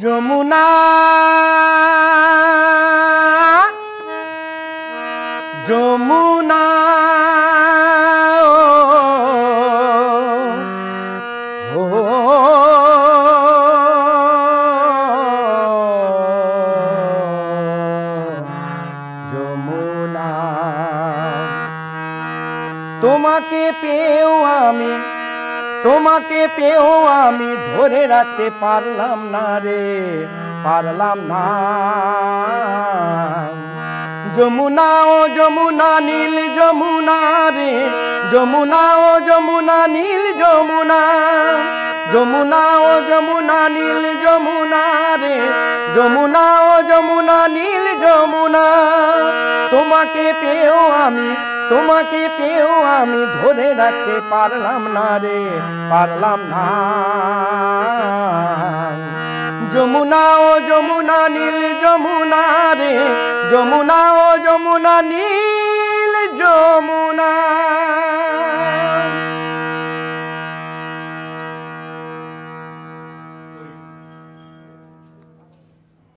যমুনা যমুনা ও যমুনা তোমাকে পেয়েও আমি ধরে রাখতে পারলাম না রে, পারলাম না। যমুনা ও যমুনা নীল যমুনা রে, যমুনা ও যমুনা নীল যমুনা, যমুনা ও যমুনা নীল যমুনা রে, যমুনা ও যমুনা নীল যমুনা। তোমাকে পেয়েও আমি ধরে রাখতে পারলাম না রে, পারলাম না। যমুনা ও যমুনা নীল যমুনা রে, যমুনা ও যমুনা নীল যমুনা।